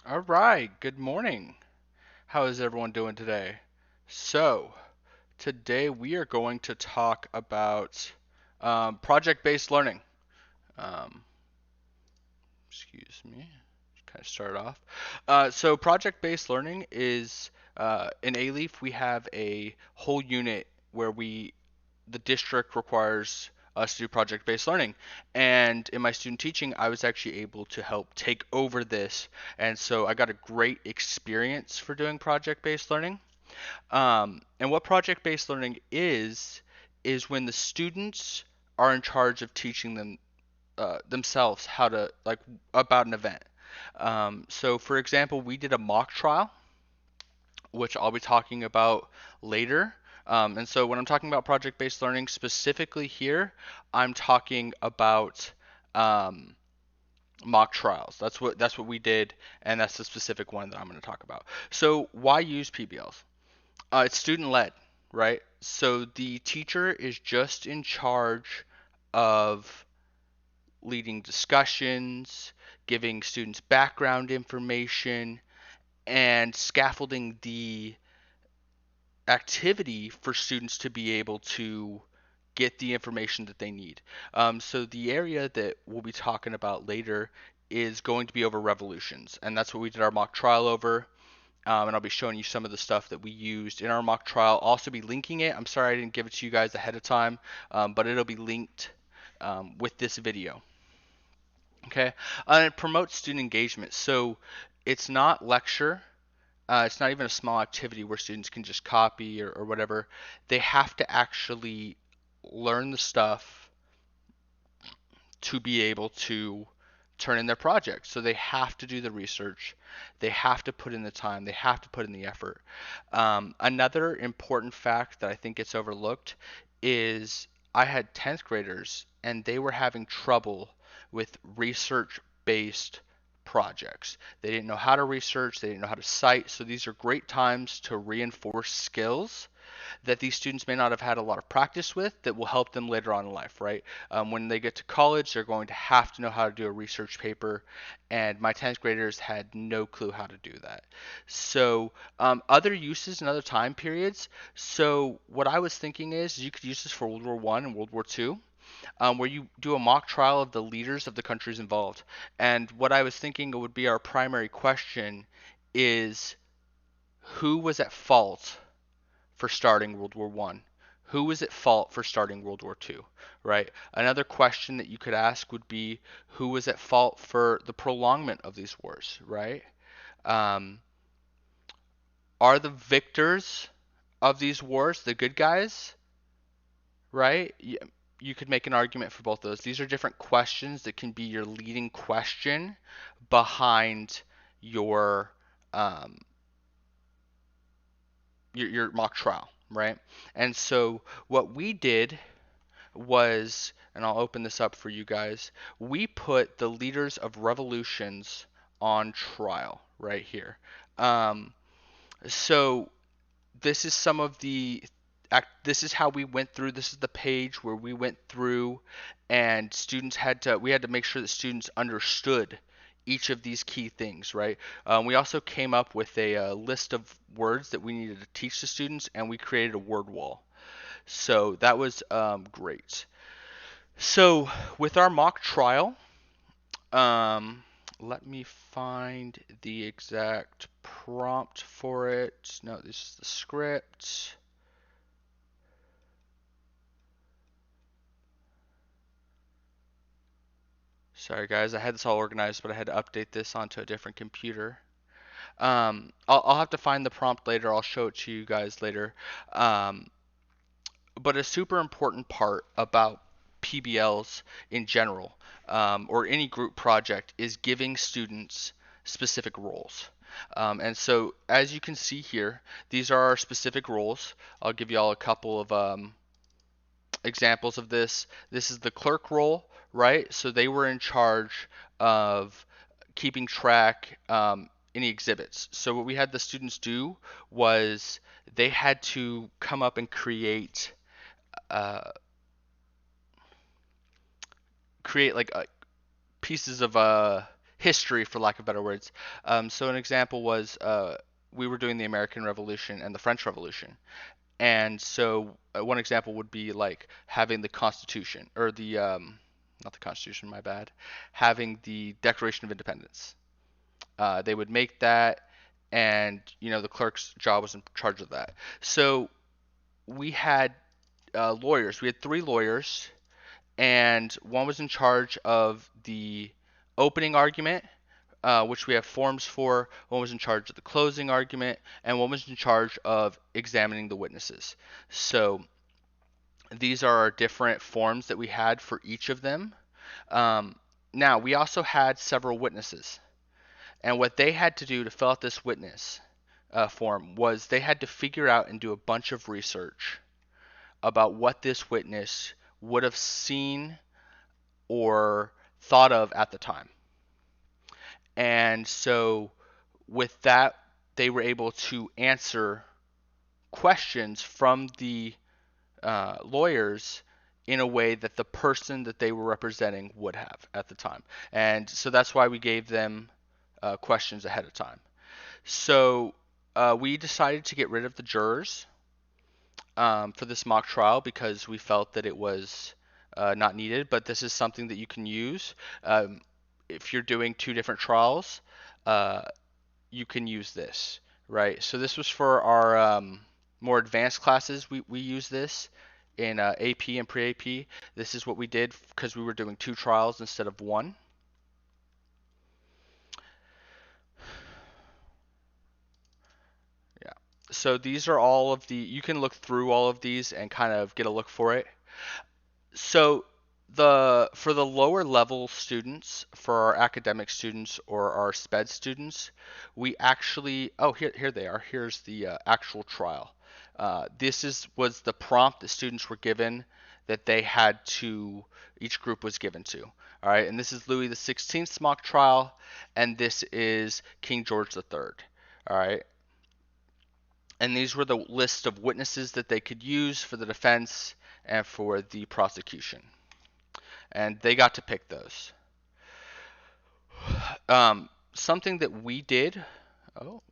All right, good morning. How is everyone doing today? So, today we are going to talk about project-based learning. Um, excuse me, kind of start off. So, project-based learning is in A-Leaf, we have a whole unit where the district requires us to do project-based learning. And in my student teaching, I was actually able to help take over this. And so I got a great experience for doing project-based learning. And what project-based learning is when the students are in charge of teaching themselves how to like about an event. So for example, we did a mock trial which I'll be talking about later. And so when I'm talking about project-based learning specifically here, I'm talking about um, mock trials. That's what we did, and that's the specific one that I'm going to talk about. So why use PBLs? It's student-led, right? So the teacher is just in charge of leading discussions, giving students background information, and scaffolding the activity for students to be able to get the information that they need. So the area that we'll be talking about later is going to be over revolutions, and that's what we did our mock trial over. And I'll be showing you some of the stuff that we used in our mock trial. I'll also be linking it. I'm sorry I didn't give it to you guys ahead of time, but it'll be linked with this video. Okay, and it promotes student engagement. So it's not lecture. It's not even a small activity where students can just copy or whatever. They have to actually learn the stuff to be able to turn in their project. So they have to do the research, they have to put in the time, they have to put in the effort. Another important fact that I think gets overlooked is I had 10th graders and they were having trouble with research based projects. They didn't know how to research, they didn't know how to cite. So these are great times to reinforce skills that these students may not have had a lot of practice with that will help them later on in life, right? When they get to college, they're going to have to know how to do a research paper, and my 10th graders had no clue how to do that. So, other uses and other time periods. So, what I was thinking is you could use this for World War One and World War Two. Where you do a mock trial of the leaders of the countries involved. And what I was thinking would be our primary question is who was at fault for starting World War One? Who was at fault for starting World War Two? Right? Another question that you could ask would be who was at fault for the prolongment of these wars? Right? Um, are the victors of these wars the good guys? Right? You could make an argument for both those. These are different questions that can be your leading question behind your um, your mock trial, right? And so what we did was, and I'll open this up for you guys, we put the leaders of revolutions on trial right here. Um, so this is some of the this is how we went through. This is the page where we went through, and we had to make sure that students understood each of these key things, right? We also came up with a list of words that we needed to teach the students, and we created a word wall. So that was great. So with our mock trial, um, let me find the exact prompt for it. No, this is the script. Sorry guys, I had this all organized, but I had to update this onto a different computer. I'll have to find the prompt later. I'll show it to you guys later. Um, but a super important part about PBLs in general, or any group project, is giving students specific roles. And so, as you can see here, these are our specific roles. I'll give you all a couple of examples of this. This is the clerk role, right? So they were in charge of keeping track any exhibits. So what we had the students do was they had to come up and uh, create like pieces of history, for lack of better words. So an example was we were doing the American Revolution and the French Revolution. And so one example would be like having the Constitution, or the not the Constitution, my bad, having the Declaration of Independence. They would make that, and the clerk's job was in charge of that. So we had lawyers. We had three lawyers, and one was in charge of the opening argument, which we have forms for. One was in charge of the closing argument, and one was in charge of examining the witnesses. So these are our different forms that we had for each of them. Um, Now, we also had several witnesses, and what they had to do to fill out this witness form was they had to figure out and do a bunch of research about what this witness would have seen or thought of at the time. And so with that, they were able to answer questions from the lawyers in a way that the person that they were representing would have at the time. And so that's why we gave them questions ahead of time. So we decided to get rid of the jurors for this mock trial because we felt that it was not needed, but this is something that you can use. If you're doing two different trials, uh, you can use this, right? So this was for our more advanced classes. We use this in AP and pre-AP. This is what we did because we were doing two trials instead of one. Yeah. So these are all of the, you can look through all of these and kind of get a look for it. So for the lower level students, for our academic students or our SPED students, we actually, oh, here they are. Here's the actual trial. Was the prompt that students were given that they had to, each group was given to. All right, and this is Louis the 16th's mock trial, and this is King George the Third. All right, and these were the list of witnesses that they could use for the defense and for the prosecution, and they got to pick those. Something that we did. Oh,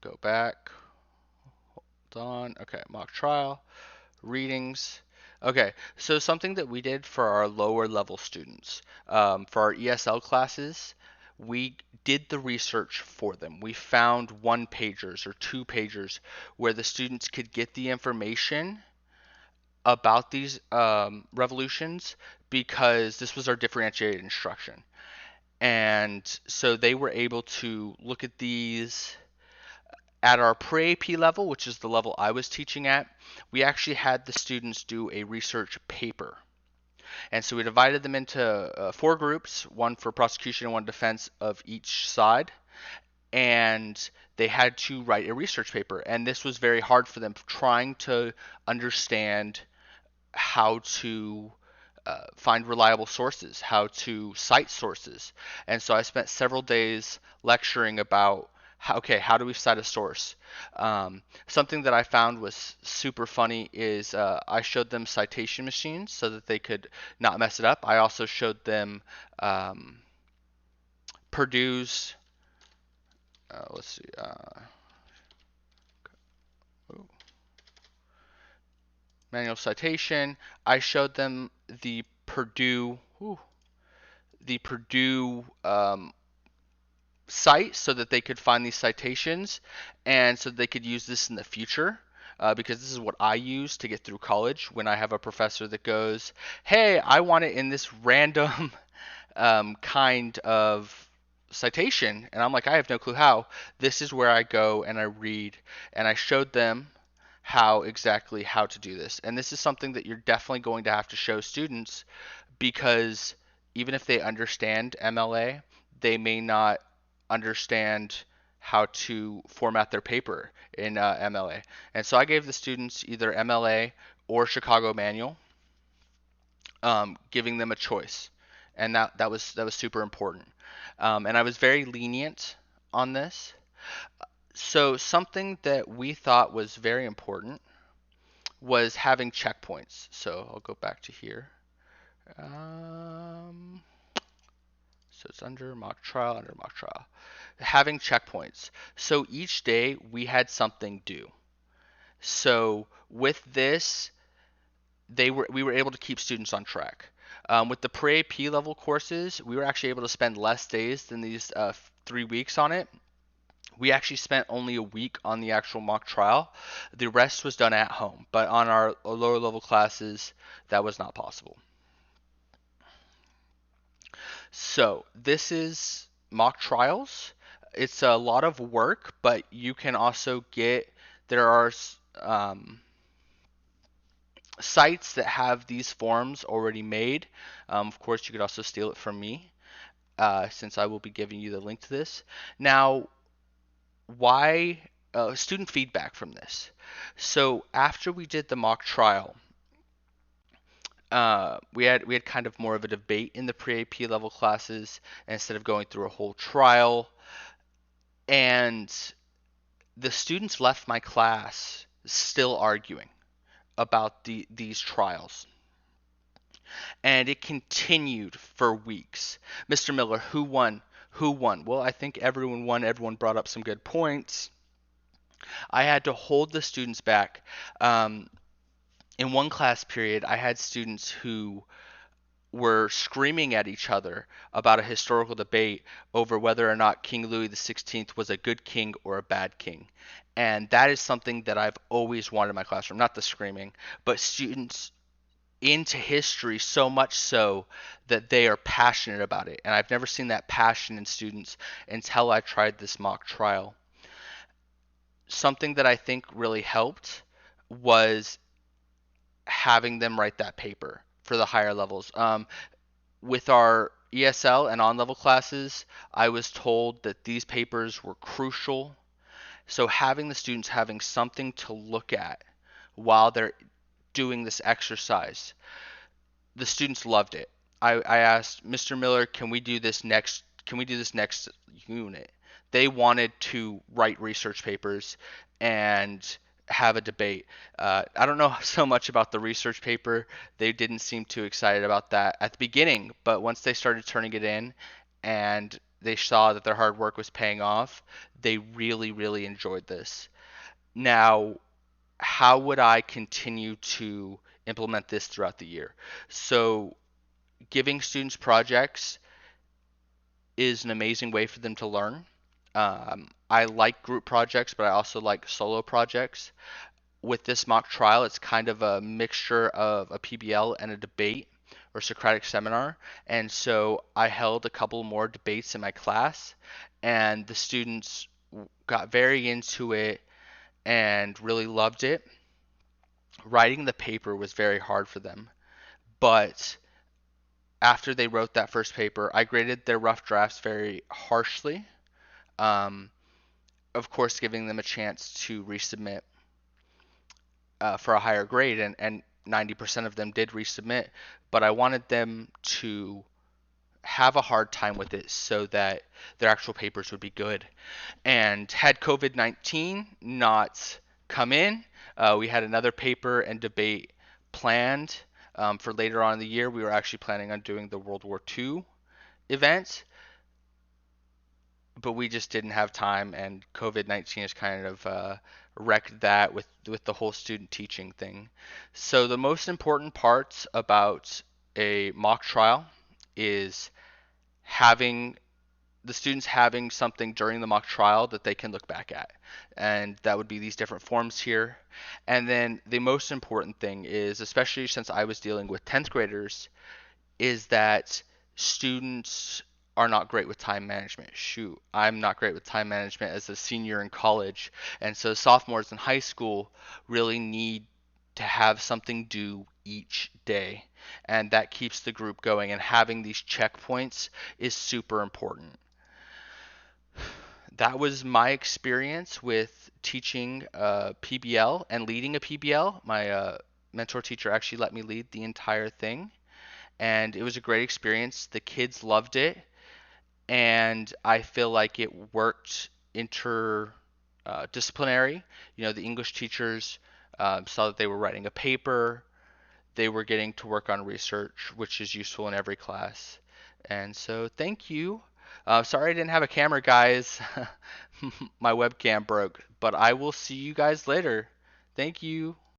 go back. Hold on. Okay, mock trial, readings. Okay, so something that we did for our lower level students, for our ESL classes, we did the research for them. We found one pagers or two pagers where the students could get the information about these revolutions because this was our differentiated instruction. And so they were able to look at these at our pre-AP level, which is the level I was teaching at. We actually had the students do a research paper. And so we divided them into four groups, one for prosecution and one defense of each side. And they had to write a research paper. And this was very hard for them, trying to understand how to find reliable sources, how to cite sources. And so I spent several days lecturing about how do we cite a source. Something that I found was super funny is I showed them citation machines so that they could not mess it up. I also showed them Purdue's, let's see, manual citation. I showed them the Purdue, site so that they could find these citations and so they could use this in the future. Because this is what I use to get through college when I have a professor that goes, hey, I want it in this random kind of citation. And I'm like, I have no clue how. This is where I go and I read. And I showed them exactly how to do this. And this is something that you're definitely going to have to show students because even if they understand MLA, they may not understand how to format their paper in MLA. And so I gave the students either MLA or Chicago Manual, giving them a choice, and that was super important. And I was very lenient on this. So something that we thought was very important was having checkpoints. So I'll go back to here. Um, So it's under mock trial. Having checkpoints. So each day we had something due. So with this, we were able to keep students on track. With the pre-AP level courses, we were actually able to spend less days than these 3 weeks on it. We actually spent only a week on the actual mock trial. The rest was done at home, but on our lower level classes, that was not possible. So this is mock trials. It's a lot of work, but you can also there are um, sites that have these forms already made. Of course, you could also steal it from me, since I will be giving you the link to this. Now, why student feedback from this? So after we did the mock trial, we had kind of more of a debate in the pre-AP level classes instead of going through a whole trial, and the students left my class still arguing about these trials. And it continued for weeks. Mr. Miller, who won? Who won? Well, I think everyone won. Everyone brought up some good points. I had to hold the students back. Um, in one class period, I had students who were screaming at each other about a historical debate over whether or not King Louis XVI was a good king or a bad king. And that is something that I've always wanted in my classroom. Not the screaming, but students into history so much so that they are passionate about it. And I've never seen that passion in students until I tried this mock trial. Something that I think really helped was having them write that paper for the higher levels. With our ESL and on level classes, I was told that these papers were crucial. So having the students having something to look at while they're doing this exercise, the students loved it. I asked Mr. Miller, can we do this next? Can we do this next unit? They wanted to write research papers and have a debate. I don't know so much about the research paper. They didn't seem too excited about that at the beginning, but once they started turning it in and they saw that their hard work was paying off, they really, really enjoyed this. Now, how would I continue to implement this throughout the year? So, giving students projects is an amazing way for them to learn. I like group projects, but I also like solo projects. With this mock trial, it's kind of a mixture of a PBL and a debate or Socratic seminar. And so I held a couple more debates in my class, and the students got very into it and really loved it. Writing the paper was very hard for them, but after they wrote that first paper, I graded their rough drafts very harshly. Um, of course, giving them a chance to resubmit for a higher grade, and 90% of them did resubmit, but I wanted them to have a hard time with it so that their actual papers would be good. And had COVID-19 not come in, we had another paper and debate planned for later on in the year. We were actually planning on doing the World War II event, but we just didn't have time, and COVID-19 has kind of wrecked that with the whole student teaching thing. So the most important parts about a mock trial is having the students having something during the mock trial that they can look back at. And that would be these different forms here. And then the most important thing is, especially since I was dealing with 10th graders, is that students are not great with time management. Shoot, I'm not great with time management as a senior in college. And so sophomores in high school really need to have something due each day. And that keeps the group going. And having these checkpoints is super important. That was my experience with teaching PBL and leading a PBL. My mentor teacher actually let me lead the entire thing, and it was a great experience. The kids loved it, and I feel like it worked disciplinary. The English teachers saw that they were writing a paper, they were getting to work on research, which is useful in every class. And so thank you. Sorry I didn't have a camera, guys. My webcam broke, but I will see you guys later. Thank you.